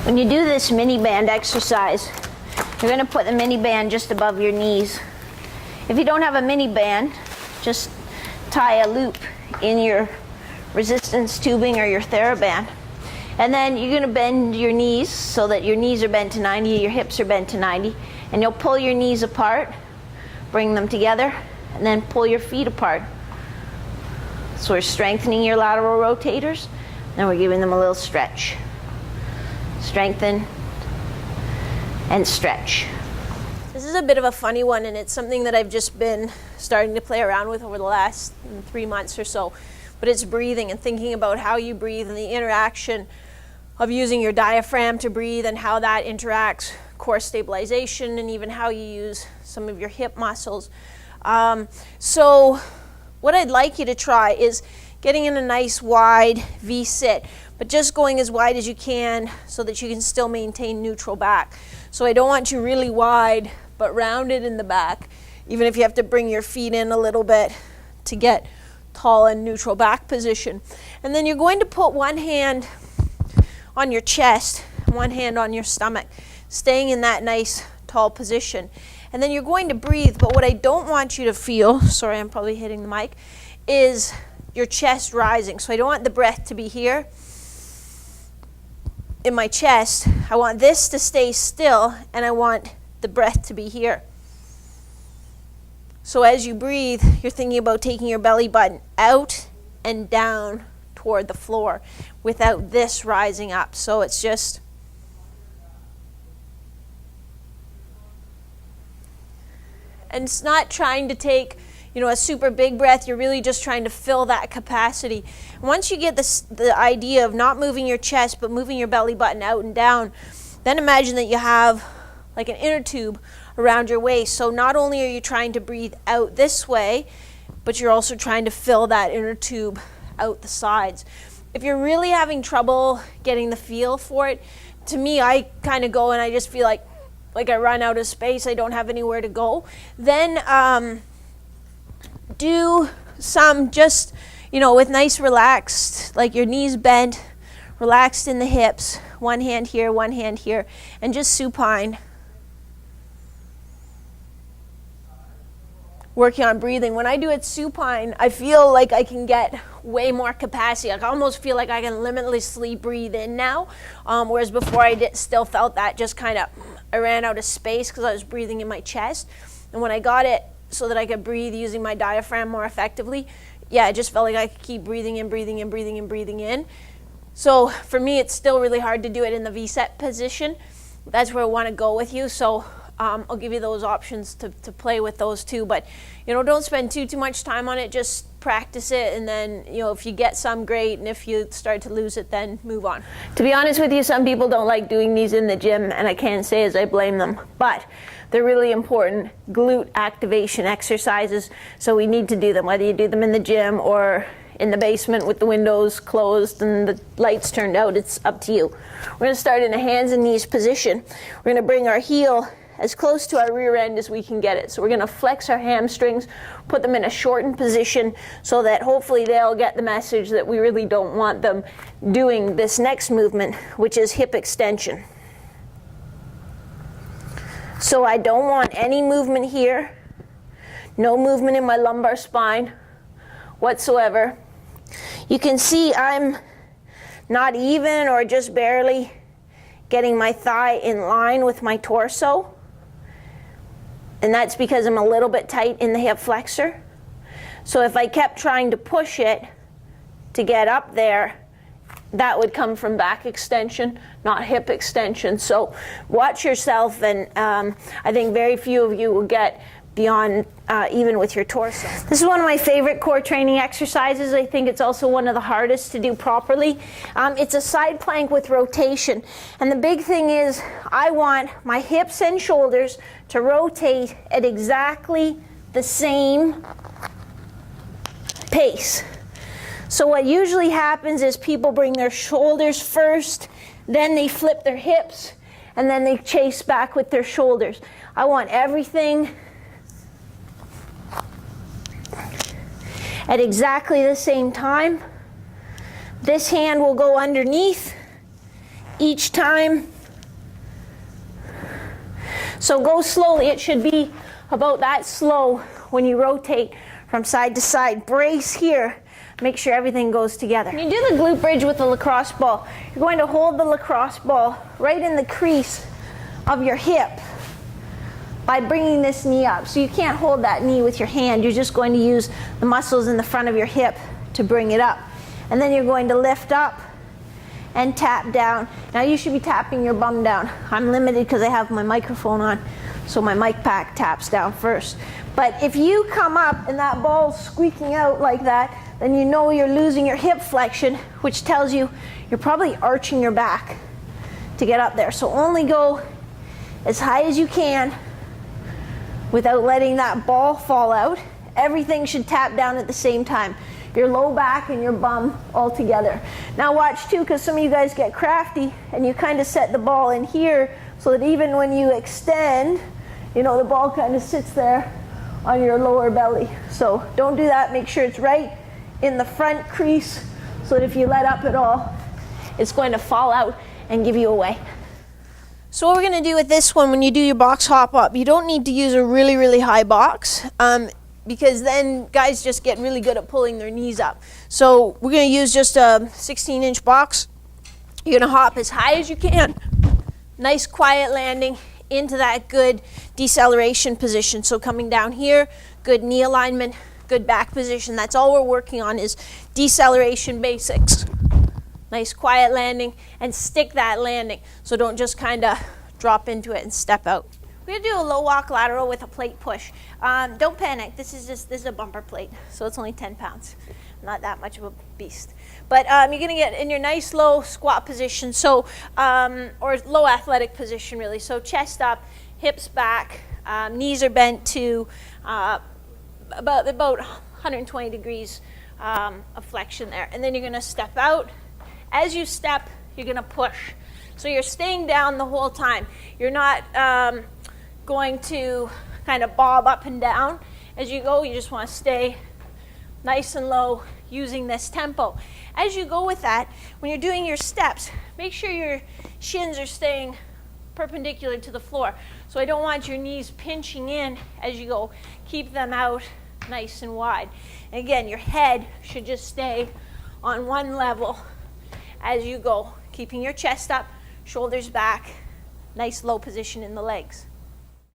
When you do this mini band exercise, you're going to put the mini band just above your knees. If you don't have a mini band, just tie a loop in your resistance tubing or your TheraBand. And then you're going to bend your knees so that your knees are bent to 90, your hips are bent to 90, and you'll pull your knees apart, bring them together, and then pull your feet apart. So we're strengthening your lateral rotators, then we're giving them a little stretch. Strengthen and stretch. This is a bit of a funny one, and it's something that I've just been starting to play around with over the last 3 months or so. But it's breathing and thinking about how you breathe and the interaction of using your diaphragm to breathe and how that interacts, core stabilization, and even how you use some of your hip muscles. So what I'd like you to try is getting in a nice wide V-sit, but just going as wide as you can so that you can still maintain neutral back. So I don't want you really wide, but rounded in the back, even if you have to bring your feet in a little bit to get tall and neutral back position. And then you're going to put one hand on your chest, one hand on your stomach, staying in that nice tall position. And then you're going to breathe, but what I don't want you to feel, sorry, I'm probably hitting the mic, is your chest rising. So I don't want the breath to be here in my chest. I want this to stay still, and I want the breath to be here. So as you breathe, you're thinking about taking your belly button out and down toward the floor without this rising up. So it's just and it's not trying to take, a super big breath. You're really just trying to fill that capacity. Once you get the idea of not moving your chest but moving your belly button out and down, then imagine that you have like an inner tube around your waist. So not only are you trying to breathe out this way, but you're also trying to fill that inner tube out the sides. If you're really having trouble getting the feel for it, to me, I kind of go and I just feel like I run out of space, I don't have anywhere to go. Then do some just, with nice relaxed, like your knees bent, relaxed in the hips, one hand here, and just supine. Working on breathing. When I do it supine, I feel like I can get way more capacity. I almost feel like I can limitlessly breathe in now, whereas before I still felt that just kind of, I ran out of space because I was breathing in my chest. And when I got it so that I could breathe using my diaphragm more effectively, I just felt like I could keep breathing in. So for me, it's still really hard to do it in the V-set position. That's where I want to go with you. So I'll give you those options to play with those too, but don't spend too much time on it. Just practice it, and then if you get some, great, and if you start to lose it, then move on. To be honest with you, some people don't like doing these in the gym, and I can't say as I blame them, but they're really important glute activation exercises, so we need to do them, whether you do them in the gym or in the basement with the windows closed and the lights turned out. It's up to you. We're going to start in a hands and knees position. We're going to bring our heel as close to our rear end as we can get it. So we're going to flex our hamstrings, put them in a shortened position so that hopefully they'll get the message that we really don't want them doing this next movement, which is hip extension. So I don't want any movement here, no movement in my lumbar spine whatsoever. You can see I'm not even or just barely getting my thigh in line with my torso. And that's because I'm a little bit tight in the hip flexor. So if I kept trying to push it to get up there, that would come from back extension, not hip extension. So watch yourself, and I think very few of you will get beyond even with your torso. This is one of my favorite core training exercises. I think it's also one of the hardest to do properly. It's a side plank with rotation. And the big thing is I want my hips and shoulders to rotate at exactly the same pace. So what usually happens is people bring their shoulders first, then they flip their hips, and then they chase back with their shoulders. I want everything at exactly the same time. This hand will go underneath each time. So go slowly. It should be about that slow when you rotate from side to side. Brace here. Make sure everything goes together. When you do the glute bridge with the lacrosse ball, you're going to hold the lacrosse ball right in the crease of your hip by bringing this knee up. So you can't hold that knee with your hand. You're just going to use the muscles in the front of your hip to bring it up. And then you're going to lift up and tap down. Now you should be tapping your bum down. I'm limited because I have my microphone on, so my mic pack taps down first. But if you come up and that ball's squeaking out like that, then you know you're losing your hip flexion, which tells you you're probably arching your back to get up there. So only go as high as you can without letting that ball fall out. Everything should tap down at the same time. Your low back and your bum all together. Now watch too, because some of you guys get crafty and you kind of set the ball in here so that even when you extend, you know, the ball kind of sits there on your lower belly. So don't do that. Make sure it's right in the front crease so that if you let up at all, it's going to fall out and give you away. So what we're going to do with this one, when you do your box hop up, you don't need to use a really, really high box. Because then guys just get really good at pulling their knees up. So we're going to use just a 16-inch box. You're going to hop as high as you can. Nice quiet landing into that good deceleration position. So coming down here, good knee alignment, good back position. That's all we're working on is deceleration basics. Nice quiet landing, and stick that landing. So don't just kind of drop into it and step out. We're going to do a low walk lateral with a plate push. Don't panic. This is a bumper plate, so it's only 10 pounds. Not that much of a beast. But you're going to get in your nice low squat position, so or low athletic position really. So chest up, hips back, knees are bent to about 120 degrees of flexion there. And then you're going to step out. As you step, you're going to push. So you're staying down the whole time. You're not going to kind of bob up and down as you go. You just want to stay nice and low using this tempo. As you go with that, when you're doing your steps, make sure your shins are staying perpendicular to the floor. So I don't want your knees pinching in as you go. Keep them out nice and wide. And again, your head should just stay on one level as you go, keeping your chest up, shoulders back, nice low position in the legs.